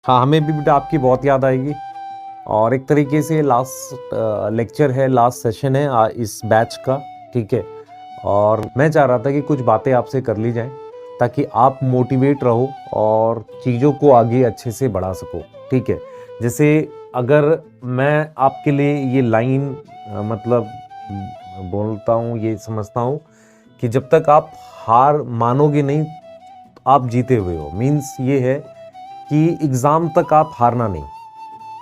हाँ, हमें भी बेटा आपकी बहुत याद आएगी। और एक तरीके से लास्ट लेक्चर है, लास्ट सेशन है इस बैच का, ठीक है। और मैं चाह रहा था कि कुछ बातें आपसे कर ली जाएं ताकि आप मोटिवेट रहो और चीज़ों को आगे अच्छे से बढ़ा सको, ठीक है। जैसे अगर मैं आपके लिए ये लाइन मतलब बोलता हूँ, ये समझता हूँ कि जब तक आप हार मानोगे नहीं आप जीते हुए हो। मीन्स ये है कि एग्ज़ाम तक आप हारना नहीं,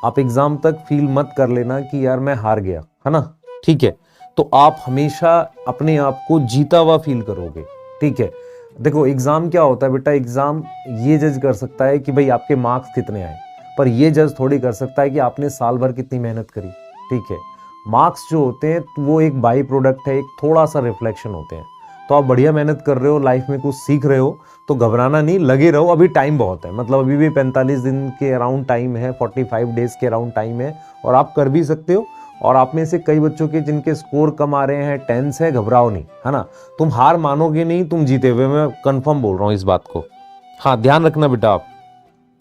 आप एग्ज़ाम तक फील मत कर लेना कि यार मैं हार गया, है ना, ठीक है। तो आप हमेशा अपने आप को जीता हुआ फील करोगे, ठीक है। देखो एग्ज़ाम क्या होता है बेटा, एग्ज़ाम ये जज कर सकता है कि भाई आपके मार्क्स कितने आए, पर ये जज थोड़ी कर सकता है कि आपने साल भर कितनी मेहनत करी, ठीक है। मार्क्स जो होते हैं वो एक बाई प्रोडक्ट है, एक थोड़ा सा रिफ्लेक्शन होते हैं। तो आप बढ़िया मेहनत कर रहे हो, लाइफ में कुछ सीख रहे हो, तो घबराना नहीं, लगे रहो। अभी टाइम बहुत है, मतलब अभी भी 45 दिन के अराउंड टाइम है, 45 डेज के अराउंड टाइम है, और आप कर भी सकते हो। और आप में से कई बच्चों के जिनके स्कोर कम आ रहे हैं, टेंस है, घबराओ नहीं, है ना। तुम हार मानोगे नहीं, तुम जीते हुए, मैं कंफर्म बोल रहा हूँ इस बात को। हाँ, ध्यान रखना बेटा आप,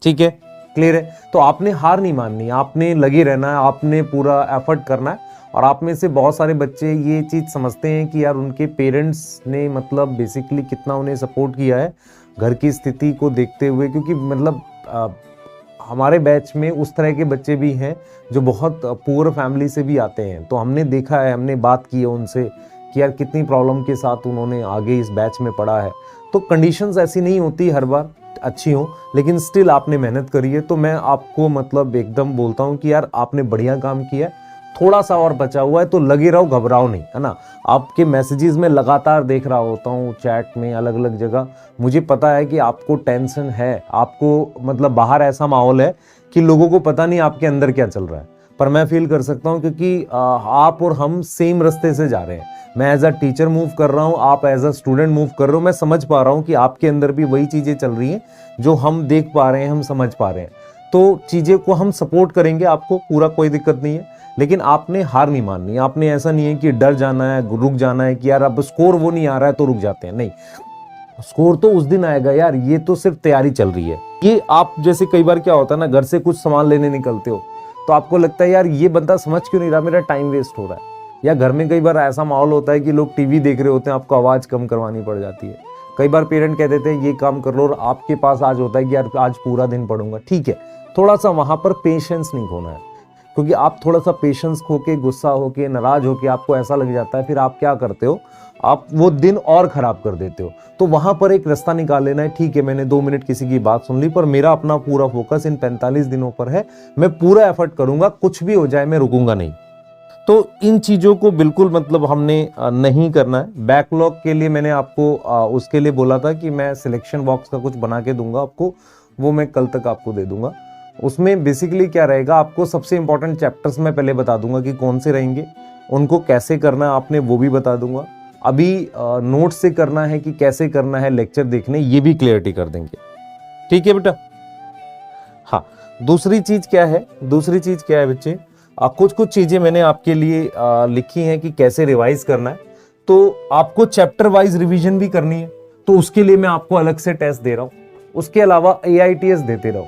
ठीक है, क्लियर है। तो आपने हार नहीं माननी, आपने लगे रहना है, आपने पूरा एफर्ट करना है। और आप में से बहुत सारे बच्चे ये चीज़ समझते हैं कि यार उनके पेरेंट्स ने मतलब बेसिकली कितना उन्हें सपोर्ट किया है घर की स्थिति को देखते हुए, क्योंकि मतलब हमारे बैच में उस तरह के बच्चे भी हैं जो बहुत पुअर फैमिली से भी आते हैं। तो हमने देखा है, हमने बात की है उनसे कि यार कितनी प्रॉब्लम के साथ उन्होंने आगे इस बैच में पढ़ा है। तो कंडीशंस ऐसी नहीं होती हर बार अच्छी हो, लेकिन स्टिल आपने मेहनत करी है। तो मैं आपको मतलब एकदम बोलता हूँ कि यार आपने बढ़िया काम किया है, थोड़ा सा और बचा हुआ है, तो लगे रहो, घबराओ नहीं, है ना। आपके मैसेजेस में लगातार देख रहा होता हूँ, चैट में, अलग अलग जगह, मुझे पता है कि आपको टेंशन है, आपको मतलब बाहर ऐसा माहौल है कि लोगों को पता नहीं आपके अंदर क्या चल रहा है। पर मैं फील कर सकता हूँ क्योंकि आप और हम सेम रास्ते से जा रहे हैं। मैं एज अ टीचर मूव कर रहा हूँ, आप एज अ स्टूडेंट मूव कर रहे हो। मैं समझ पा रहा हूँ कि आपके अंदर भी वही चीज़ें चल रही हैं जो हम देख पा रहे हैं, हम समझ पा रहे हैं। तो चीज़ें को हम सपोर्ट करेंगे आपको पूरा, कोई दिक्कत नहीं है। लेकिन आपने हार नहीं माननी, आपने ऐसा नहीं है कि डर जाना है, रुक जाना है कि यार अब स्कोर वो नहीं आ रहा है तो रुक जाते हैं, नहीं। स्कोर तो उस दिन आएगा यार, ये तो सिर्फ तैयारी चल रही है। ये आप जैसे कई बार क्या होता है ना, घर से कुछ सामान लेने निकलते हो तो आपको लगता है यार ये बंदा समझ क्यों नहीं रहा, मेरा टाइम वेस्ट हो रहा है। या घर में कई बार ऐसा माहौल होता है कि लोग टीवी देख रहे होते हैं, आपको आवाज़ कम करवानी पड़ जाती है। कई बार पेरेंट कह देते हैं ये काम कर लो, और आपके पास आज होता है कि यार आज पूरा दिन पढ़ूंगा, ठीक है। थोड़ा सा वहाँ पर पेशेंस नहीं खोना है, क्योंकि आप थोड़ा सा पेशेंस खो के, गुस्सा होके, नाराज होके, आपको ऐसा लग जाता है, फिर आप क्या करते हो, आप वो दिन और खराब कर देते हो। तो वहां पर एक रास्ता निकाल लेना है, ठीक है मैंने 2 मिनट किसी की बात सुन ली, पर मेरा अपना पूरा फोकस इन 45 दिनों पर है, मैं पूरा एफर्ट करूंगा, कुछ भी हो जाए मैं रुकूंगा नहीं। तो इन चीज़ों को बिल्कुल मतलब हमने नहीं करना है। बैकलॉग के लिए मैंने आपको उसके लिए बोला था कि मैं सिलेक्शन बॉक्स का कुछ बना के दूंगा आपको, वो मैं कल तक आपको दे दूंगा। उसमें बेसिकली क्या रहेगा, आपको सबसे इंपॉर्टेंट चैप्टर्स मैं पहले बता दूंगा कि कौन से रहेंगे, उनको कैसे करना है आपने वो भी बता दूंगा। अभी नोट से करना है कि कैसे करना है लेक्चर देखने, ये भी क्लियरिटी कर देंगे, ठीक है बेटा। हाँ, दूसरी चीज क्या है, दूसरी चीज क्या है बच्चे, कुछ कुछ चीजें मैंने आपके लिए लिखी हैं कि कैसे रिवाइज करना है। तो आपको चैप्टर वाइज रिवीजन भी करनी है, तो उसके लिए मैं आपको अलग से टेस्ट दे रहा हूँ। उसके अलावा AITS देते रहो।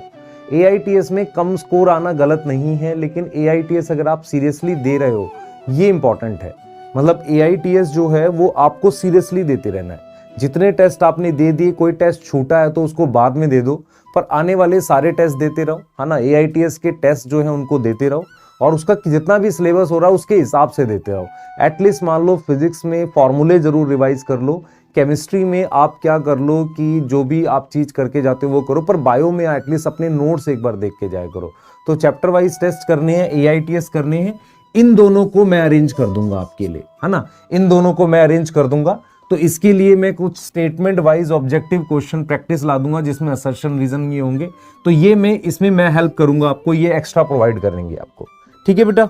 AITS में कम स्कोर आना गलत नहीं है, लेकिन AITS अगर आप सीरियसली दे रहे हो, ये इंपॉर्टेंट है। मतलब AITS जो है वो आपको सीरियसली देते रहना है। जितने टेस्ट आपने दे दिए, कोई टेस्ट छूटा है तो उसको बाद में दे दो, पर आने वाले सारे टेस्ट देते रहो, है ना। AITS के टेस्ट जो है उनको देते रहो, और उसका जितना भी सिलेबस हो रहा है उसके हिसाब से देते रहो। एटलीस्ट मान लो फिजिक्स में फॉर्मूले जरूर रिवाइज कर लो, केमिस्ट्री में आप क्या कर लो कि जो भी आप चीज करके जाते हो वो करो, पर बायो में एटलीस्ट अपने नोट्स एक बार देख के जाया करो। तो चैप्टर वाइज टेस्ट करने हैं, AITS करने हैं, इन दोनों को मैं अरेंज कर दूंगा आपके लिए, है ना। इन दोनों को मैं अरेंज कर दूंगा। तो इसके लिए मैं कुछ statement wise objective question practice ला दूंगा जिसमें असर्शन रीजन ये होंगे। तो ये मैं इसमें मैं हेल्प करूंगा आपको, ये एक्स्ट्रा प्रोवाइड करेंगे आपको, ठीक है बेटा,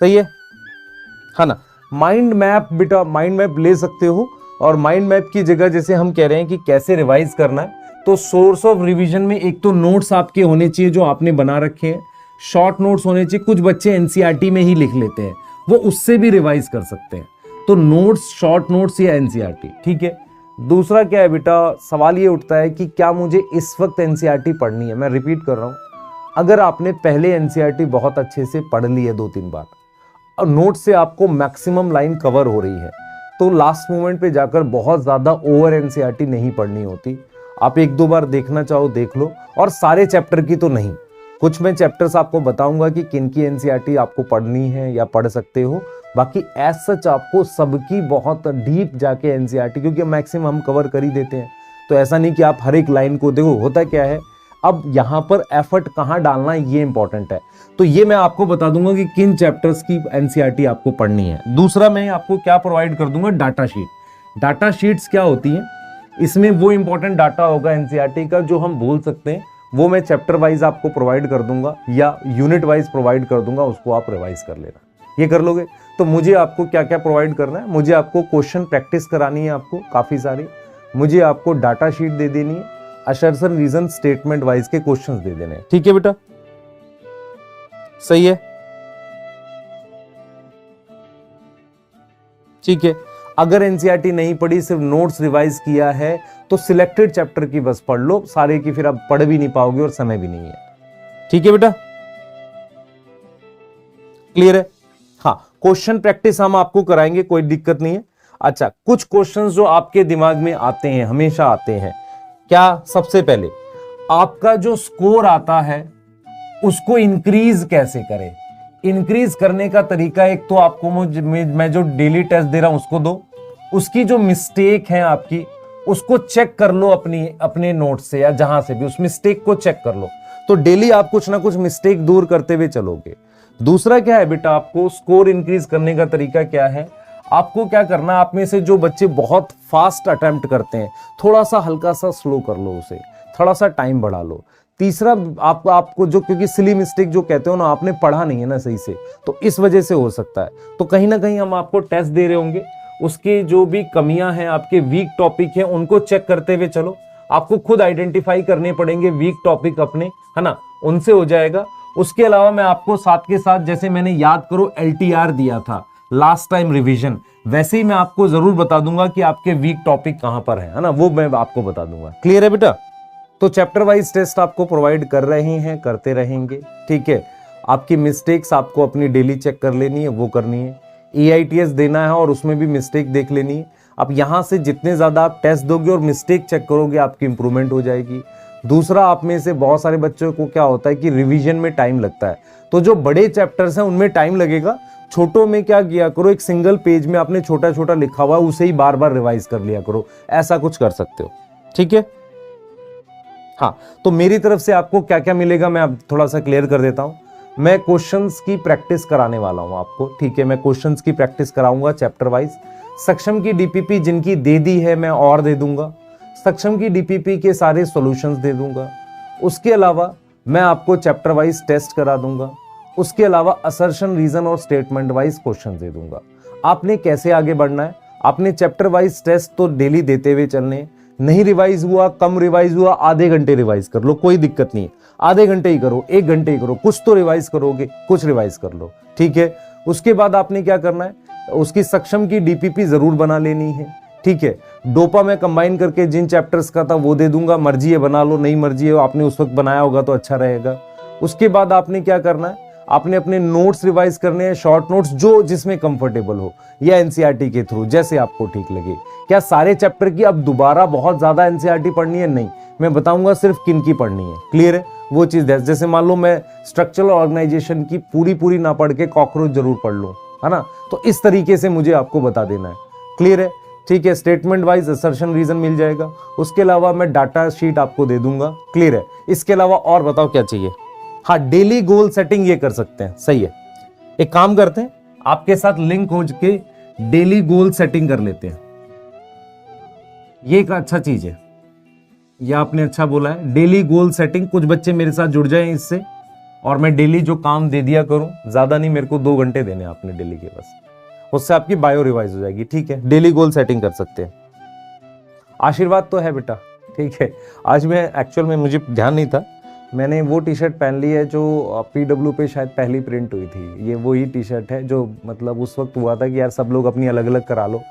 सही है ना। माइंड मैप बेटा, माइंड मैप ले सकते हो, और माइंड मैप की जगह जैसे हम कह रहे हैं कि कैसे रिवाइज करना है, तो सोर्स ऑफ रिवीजन में एक तो नोट्स आपके होने चाहिए जो आपने बना रखे हैं, शॉर्ट नोट्स होने चाहिए। कुछ बच्चे NCERT में ही लिख लेते हैं, वो उससे भी रिवाइज कर सकते हैं। तो नोट्स, शॉर्ट नोट्स या NCERT, ठीक है। दूसरा क्या है बेटा, सवाल ये उठता है कि क्या मुझे इस वक्त एनसीईआरटी पढ़नी है। मैं रिपीट कर रहा हूँ, अगर आपने पहले एनसीईआरटी बहुत अच्छे से पढ़ ली है 2-3 बार और नोट से आपको मैक्सिमम लाइन कवर हो रही है, तो लास्ट मोमेंट पे जाकर बहुत ज़्यादा ओवर एनसीईआरटी नहीं पढ़नी होती। आप 1-2 बार देखना चाहो देख लो, और सारे चैप्टर की तो नहीं, कुछ मैं चैप्टर्स आपको बताऊंगा कि किन की एनसीईआरटी आपको पढ़नी है या पढ़ सकते हो। बाकी एज सच आपको सबकी बहुत डीप जाके एनसीईआरटी, क्योंकि मैक्सिमम हम कवर कर ही देते हैं, तो ऐसा नहीं कि आप हर एक लाइन को देखो। होता क्या है, अब यहाँ पर एफर्ट कहाँ डालना है ये इंपॉर्टेंट है। तो ये मैं आपको बता दूंगा कि किन चैप्टर्स की एनसीईआरटी आपको पढ़नी है। दूसरा मैं आपको क्या प्रोवाइड कर दूंगा, डाटा शीट। डाटा शीट्स क्या होती हैं, इसमें वो इंपॉर्टेंट डाटा होगा एनसीईआरटी का जो हम भूल सकते हैं, वो मैं चैप्टर वाइज आपको प्रोवाइड कर दूंगा या यूनिट वाइज प्रोवाइड कर दूंगा, उसको आप रिवाइज कर लेना। ये कर लोगे तो मुझे आपको क्या क्या प्रोवाइड करना है, मुझे आपको क्वेश्चन प्रैक्टिस करानी है, आपको काफ़ी सारी, मुझे आपको डाटा शीट दे देनी है, असर्शन रीजन स्टेटमेंट वाइज के क्वेश्चंस दे देने हैं। ठीक है बेटा, सही है, ठीक है। अगर एनसीईआरटी नहीं पढ़ी, सिर्फ नोट्स रिवाइज किया है, तो सिलेक्टेड चैप्टर की बस पढ़ लो, सारे की फिर आप पढ़ भी नहीं पाओगे और समय भी नहीं है। ठीक है बेटा, क्लियर है। हाँ, क्वेश्चन प्रैक्टिस हम आपको कराएंगे, कोई दिक्कत नहीं है। अच्छा, कुछ क्वेश्चंस जो आपके दिमाग में आते हैं, हमेशा आते हैं, क्या, सबसे पहले आपका जो स्कोर आता है उसको इंक्रीज कैसे करें। इंक्रीज करने का तरीका, एक तो आपको मैं जो डेली टेस्ट दे रहा हूं उसको दो, उसकी जो मिस्टेक है आपकी उसको चेक कर लो, अपने नोट से या जहां से भी उस मिस्टेक को चेक कर लो, तो डेली आप कुछ ना कुछ मिस्टेक दूर करते हुए चलोगे। दूसरा क्या है बेटा, आपको स्कोर इंक्रीज करने का तरीका क्या है, आपको क्या करना, आप में से जो बच्चे बहुत फास्ट अटेम्प्ट करते हैं, थोड़ा सा हल्का सा स्लो कर लो उसे, थोड़ा सा टाइम बढ़ा लो। तीसरा, आपको जो, क्योंकि सिली मिस्टेक जो कहते हो ना, आपने पढ़ा नहीं है ना सही से, तो इस वजह से हो सकता है, तो कहीं ना कहीं हम आपको टेस्ट दे रहे होंगे, उसके जो भी कमियां हैं, आपके वीक टॉपिक हैं, उनको चेक करते हुए चलो। आपको खुद आइडेंटिफाई करने पड़ेंगे वीक टॉपिक अपने, है ना, उनसे हो जाएगा। उसके अलावा मैं आपको साथ के साथ, जैसे मैंने याद करो LTR दिया था लास्ट टाइम रिवीजन, वैसे ही मैं आपको जरूर बता दूंगा कि आपके वीक टॉपिक कहां पर है ना, वो मैं आपको बता दूंगा। क्लियर है बेटा। तो चैप्टर वाइज टेस्ट आपको प्रोवाइड कर रहे हैं, करते रहेंगे, ठीक है। आपकी मिस्टेक्स आपको अपनी डेली चेक कर लेनी है, वो करनी है। EITS देना है और उसमें भी मिस्टेक देख लेनी है। अब यहाँ से जितने ज़्यादा आप टेस्ट दोगे और मिस्टेक चेक करोगे, आपकी इंप्रूवमेंट हो जाएगी। दूसरा, आप में से बहुत सारे बच्चों को क्या होता है कि रिवीजन में टाइम लगता है, तो जो बड़े चैप्टर्स हैं उनमें टाइम लगेगा, छोटों में क्या किया करो, एक सिंगल पेज में आपने छोटा छोटा लिखा हुआ है, उसे ही बार बार रिवाइज कर लिया करो, ऐसा कुछ कर सकते हो। ठीक है। हाँ, तो मेरी तरफ से आपको क्या क्या मिलेगा मैं अब थोड़ा सा क्लियर कर देता हूँ। मैं क्वेश्चंस की प्रैक्टिस कराने वाला हूँ आपको, ठीक है। मैं क्वेश्चंस की प्रैक्टिस कराऊंगा चैप्टर वाइज। सक्षम की DPP जिनकी दे दी है मैं और दे दूंगा, सक्षम की DPP के सारे सॉल्यूशंस दे दूंगा। उसके अलावा मैं आपको चैप्टर वाइज टेस्ट करा दूंगा। उसके अलावा असर्शन, रीजन और स्टेटमेंट वाइज क्वेश्चन दे दूंगा। आपने कैसे आगे बढ़ना है, आपने चैप्टर वाइज टेस्ट तो डेली देते हुए चलने, नहीं रिवाइज हुआ, कम रिवाइज हुआ, आधे घंटे रिवाइज कर लो, कोई दिक्कत नहीं है। आधे घंटे ही करो, 1 घंटे ही करो, कुछ तो रिवाइज करोगे, कुछ रिवाइज कर लो, ठीक है। उसके बाद आपने क्या करना है, उसकी सक्षम की DPP जरूर बना लेनी है, ठीक है। डोपा में कंबाइन करके जिन चैप्टर्स का था वो दे दूंगा, मर्जी है बना लो, नहीं मर्जी है आपने उस वक्त बनाया होगा तो अच्छा रहेगा। उसके बाद आपने क्या करना है, आपने अपने नोट्स रिवाइज करने हैं, शॉर्ट नोट्स जो जिसमें कंफर्टेबल हो, या एनसीईआरटी के थ्रू जैसे आपको ठीक लगे। क्या सारे चैप्टर की अब दोबारा बहुत ज्यादा एनसीईआरटी पढ़नी है? नहीं, मैं बताऊंगा सिर्फ किन की पढ़नी है। क्लियर है वो चीज। जैसे मान लो मैं स्ट्रक्चरल ऑर्गेनाइजेशन की पूरी ना पढ़ के कॉकरोच जरूर पढ़ लूं, है ना, तो इस तरीके से मुझे आपको बता देना है। क्लियर है, ठीक है। स्टेटमेंट वाइज असर्शन, रीजन मिल जाएगा। उसके अलावा मैं डाटा शीट आपको दे दूंगा। क्लियर है। इसके अलावा और बताओ क्या चाहिए? हाँ, डेली गोल सेटिंग ये कर सकते हैं, सही है। एक काम करते हैं, आपके साथ लिंक हो के डेली गोल सेटिंग कर लेते हैं। ये एक अच्छा चीज है, यह आपने अच्छा बोला है, डेली गोल सेटिंग। कुछ बच्चे मेरे साथ जुड़ जाएं इससे, और मैं डेली जो काम दे दिया करूं, ज्यादा नहीं, मेरे को 2 घंटे देने आपने डेली के, बस उससे आपकी बायो रिवाइज हो जाएगी। ठीक है, डेली गोल सेटिंग कर सकते हैं। आशीर्वाद तो है बेटा, ठीक है। आज मैं एक्चुअल में मुझे ध्यान नहीं था, मैंने वो टी शर्ट पहन ली है जो PW पे शायद पहली प्रिंट हुई थी। ये वही टी शर्ट है जो मतलब उस वक्त हुआ था कि यार सब लोग अपनी अलग अलग करा लो,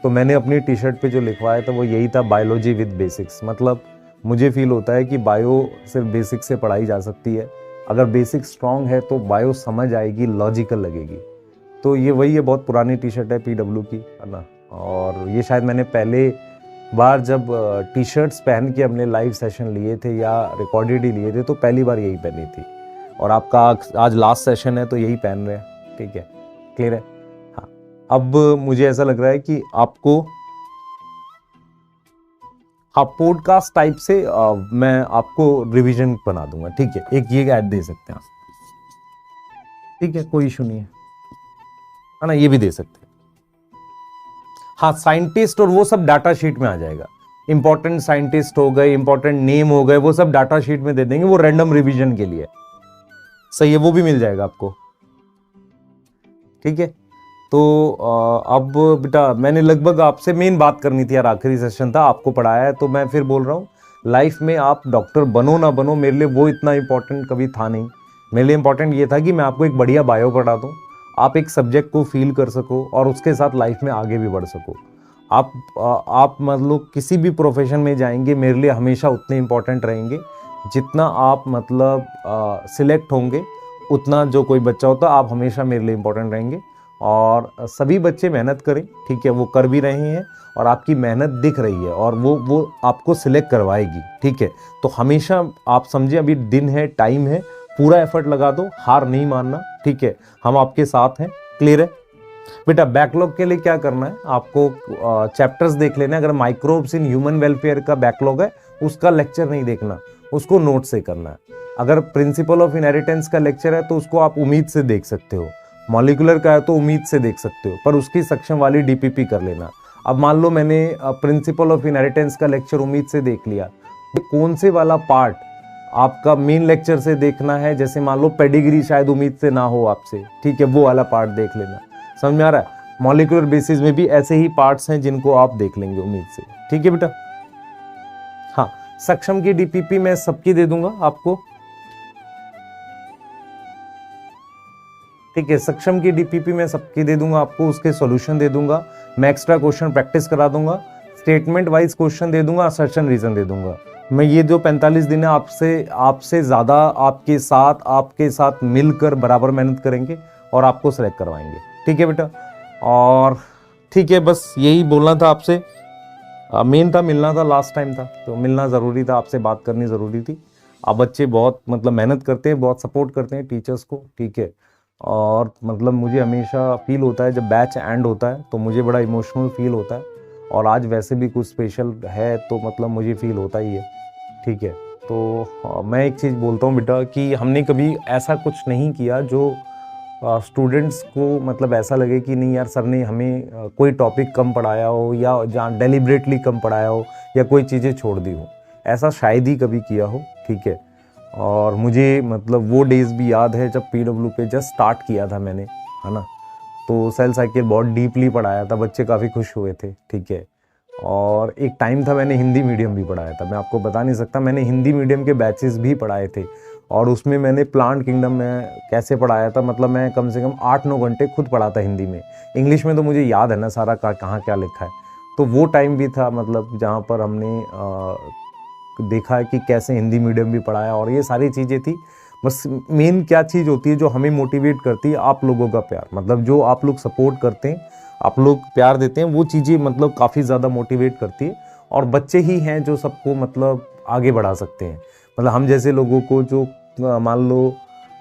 तो मैंने अपनी टी शर्ट पे जो लिखवाया था वो यही था, बायोलॉजी विद बेसिक्स। मतलब मुझे फील होता है कि बायो सिर्फ बेसिक्स से पढ़ाई जा सकती है, अगर बेसिक स्ट्रांग है तो बायो समझ आएगी, लॉजिकल लगेगी। तो ये वही है, बहुत पुरानी टी शर्ट है PW की, है ना। और ये शायद मैंने पहले बार जब टी शर्ट्स पहन के अपने लाइव सेशन लिए थे या रिकॉर्डेड ही लिए थे, तो पहली बार यही पहनी थी। और आपका आज लास्ट सेशन है तो यही पहन रहे हैं, ठीक है, क्लियर है। हाँ, अब मुझे ऐसा लग रहा है कि आपको हाँ पॉडकास्ट टाइप से मैं आपको रिवीजन बना दूंगा, ठीक है। एक ये ऐड दे सकते हैं आप, ठीक है, कोई इशू नहीं है ना, ये भी दे सकते हैं। हाँ, साइंटिस्ट और वो सब डाटा शीट में आ जाएगा। इंपॉर्टेंट साइंटिस्ट हो गए, इंपॉर्टेंट नेम हो गए, वो सब डाटा शीट में दे देंगे, वो रैंडम रिवीजन के लिए सही है, वो भी मिल जाएगा आपको, ठीक है। तो अब बेटा मैंने लगभग आपसे मेन बात करनी थी यार, आखिरी सेशन था, आपको पढ़ाया है तो मैं फिर बोल रहा हूँ, लाइफ में आप डॉक्टर बनो ना बनो, मेरे लिए वो इतना इंपॉर्टेंट कभी था नहीं। मेरे लिए इंपॉर्टेंट ये था कि मैं आपको एक बढ़िया बायो पढ़ा दूँ, आप एक सब्जेक्ट को फील कर सको और उसके साथ लाइफ में आगे भी बढ़ सको। आप मतलब किसी भी प्रोफेशन में जाएंगे, मेरे लिए हमेशा उतने इंपॉर्टेंट रहेंगे जितना आप मतलब सिलेक्ट होंगे, उतना जो कोई बच्चा होता आप हमेशा मेरे लिए इंपॉर्टेंट रहेंगे। और सभी बच्चे मेहनत करें, ठीक है, वो कर भी रहे हैं और आपकी मेहनत दिख रही है और वो आपको सिलेक्ट करवाएगी, ठीक है। तो हमेशा आप समझे अभी दिन है, टाइम है, पूरा एफर्ट लगा दो, हार नहीं मानना, ठीक है, हम आपके साथ हैं, क्लियर है। बेटा बैकलॉग के लिए क्या करना है, आपको चैप्टर्स देख लेना है। अगर माइक्रोब्स इन ह्यूमन वेलफेयर का बैकलॉग है, उसका लेक्चर नहीं देखना, उसको नोट से करना है। अगर प्रिंसिपल ऑफ इनहेरिटेंस का लेक्चर है तो उसको आप उम्मीद से देख सकते हो, मॉलिक्यूलर का है तो उम्मीद से देख सकते हो, पर उसकी सक्षम वाली DPP कर लेना। अब मान लो मैंने प्रिंसिपल ऑफ इनहेरिटेंस का लेक्चर उम्मीद से देख लिया, तो कौन से वाला पार्ट आपका मेन लेक्चर से देखना है, जैसे मान लो पेडिग्री शायद उम्मीद से ना हो आपसे, ठीक है, वो वाला पार्ट देख लेना। समझ में आ रहा है। मॉलिक्यूलर बेसिस में भी ऐसे ही पार्ट्स हैं जिनको आप देख लेंगे उम्मीद से, ठीक है बेटा। हाँ, सक्षम की DPP मैं सबकी दे दूंगा आपको, ठीक है, सक्षम की DPP मैं सबकी दे दूंगा आपको, उसके सॉल्यूशन दे दूंगा, मैं एक्स्ट्रा क्वेश्चन प्रैक्टिस करा दूंगा, स्टेटमेंट वाइज क्वेश्चन दे दूंगा, असर्शन रीजन दे दूंगा। मैं ये जो 45 दिन है आपसे ज़्यादा आपके साथ मिलकर बराबर मेहनत करेंगे और आपको सेलेक्ट करवाएंगे, ठीक है बेटा। और ठीक है, बस यही बोलना था आपसे, मेन था मिलना था, लास्ट टाइम था तो मिलना ज़रूरी था, आपसे बात करनी ज़रूरी थी। आप बच्चे बहुत मतलब मेहनत करते हैं, बहुत सपोर्ट करते हैं टीचर्स को, ठीक है। और मतलब मुझे हमेशा फील होता है जब बैच एंड होता है तो मुझे बड़ा इमोशनल फील होता है, और आज वैसे भी कुछ स्पेशल है तो मतलब मुझे फील होता ही है, ठीक है। तो मैं एक चीज़ बोलता हूँ बेटा कि हमने कभी ऐसा कुछ नहीं किया जो स्टूडेंट्स को मतलब ऐसा लगे कि नहीं यार सर ने हमें कोई टॉपिक कम पढ़ाया हो या जहाँ डेलिबरेटली कम पढ़ाया हो या कोई चीज़ें छोड़ दी हो, ऐसा शायद ही कभी किया हो, ठीक है। और मुझे मतलब वो डेज़ भी याद है जब PW पे जस्ट स्टार्ट किया था मैंने, है ना, तो सेल साइकिल बहुत डीपली पढ़ाया था, बच्चे काफ़ी खुश हुए थे, ठीक है। और एक टाइम था मैंने हिंदी मीडियम भी पढ़ाया था, मैं आपको बता नहीं सकता, मैंने हिंदी मीडियम के बैचेस भी पढ़ाए थे और उसमें मैंने प्लांट किंगडम में कैसे पढ़ाया था, मतलब मैं कम से कम 8-9 घंटे खुद पढ़ा था हिंदी में। इंग्लिश में तो मुझे याद है ना सारा कहाँ क्या लिखा है। तो वो टाइम भी था मतलब जहाँ पर हमने देखा है कि कैसे हिंदी मीडियम भी पढ़ाया और ये सारी चीज़ें थी। बस मेन क्या चीज़ होती है जो हमें मोटिवेट करती है, आप लोगों का प्यार, मतलब जो आप लोग सपोर्ट करते हैं, आप लोग प्यार देते हैं, वो चीज़ें मतलब काफ़ी ज़्यादा मोटिवेट करती है। और बच्चे ही हैं जो सबको मतलब आगे बढ़ा सकते हैं, मतलब हम जैसे लोगों को जो मान लो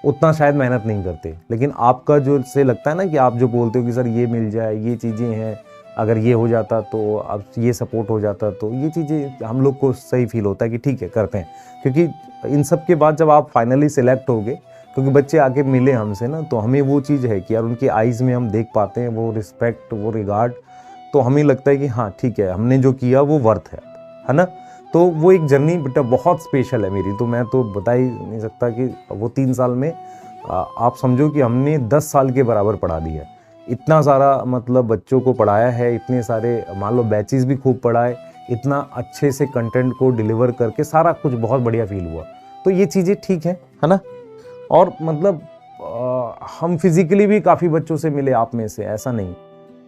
उतना शायद मेहनत नहीं करते, लेकिन आपका जो से लगता है ना कि आप जो बोलते हो कि सर ये मिल जाए, ये चीज़ें हैं, अगर ये हो जाता तो अब ये सपोर्ट हो जाता, तो ये चीज़ें हम लोग को सही फील होता है कि ठीक है करते हैं। क्योंकि इन सब के बाद जब आप फाइनली सिलेक्ट होगे, क्योंकि बच्चे आके मिले हमसे ना, तो हमें वो चीज़ है कि यार उनकी आइज़ में हम देख पाते हैं वो रिस्पेक्ट, वो रिगार्ड, तो हमें लगता है कि हाँ ठीक है हमने जो किया वो वर्थ है ना। तो वो एक जर्नी बेटा बहुत स्पेशल है मेरी, तो मैं तो बता ही नहीं सकता कि वो 3 साल में आप समझो कि हमने 10 साल के बराबर पढ़ा दिया, इतना सारा मतलब बच्चों को पढ़ाया है, इतने सारे मान लो बैचेस भी खूब पढ़ाए, इतना अच्छे से कंटेंट को डिलीवर करके सारा कुछ बहुत बढ़िया फील हुआ। तो ये चीज़ें ठीक है ना। और मतलब हम फिज़िकली भी काफ़ी बच्चों से मिले आप में से, ऐसा नहीं,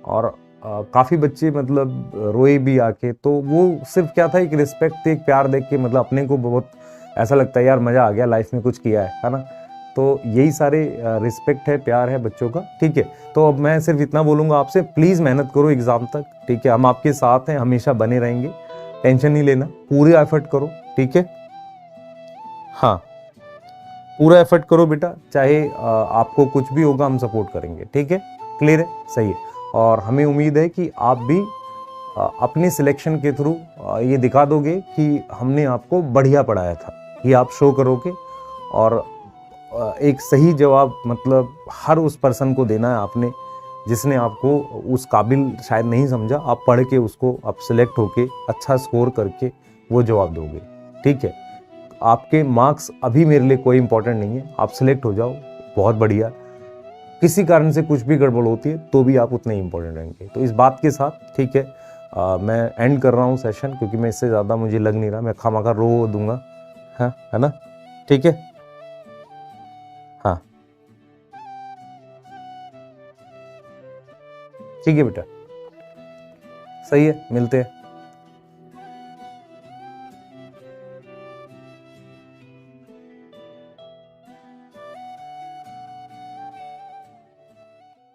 और काफ़ी बच्चे मतलब रोए भी आके, तो वो सिर्फ क्या था, एक रिस्पेक्ट, एक प्यार देख के मतलब अपने को बहुत ऐसा लगता है यार मज़ा आ गया, लाइफ में कुछ किया है ना। तो यही सारे रिस्पेक्ट है, प्यार है बच्चों का, ठीक है। तो अब मैं सिर्फ इतना बोलूँगा आपसे, प्लीज़ मेहनत करो एग्ज़ाम तक, ठीक है। हम आपके साथ हैं, हमेशा बने रहेंगे, टेंशन नहीं लेना, पूरे एफर्ट करो, ठीक है। हाँ, पूरा एफर्ट करो बेटा, चाहे आपको कुछ भी होगा हम सपोर्ट करेंगे, ठीक है। क्लियर है, सही है। और हमें उम्मीद है कि आप भी अपने सिलेक्शन के थ्रू ये दिखा दोगे कि हमने आपको बढ़िया पढ़ाया था, ये आप शो करोगे। और एक सही जवाब मतलब हर उस पर्सन को देना है आपने जिसने आपको उस काबिल शायद नहीं समझा, आप पढ़ के उसको आप सिलेक्ट होके अच्छा स्कोर करके वो जवाब दोगे, ठीक है। आपके मार्क्स अभी मेरे लिए कोई इंपॉर्टेंट नहीं है, आप सिलेक्ट हो जाओ, बहुत बढ़िया। किसी कारण से कुछ भी गड़बड़ होती है तो भी आप उतने इंपॉर्टेंट रहेंगे। तो इस बात के साथ, ठीक है, मैं एंड कर रहा हूँ सेशन, क्योंकि मैं इससे ज़्यादा मुझे लग नहीं रहा, मैं खामखा रो दूंगा, हाँ, है ना, ठीक है। हाँ, ठीक है बेटा, सही है, मिलते हैं।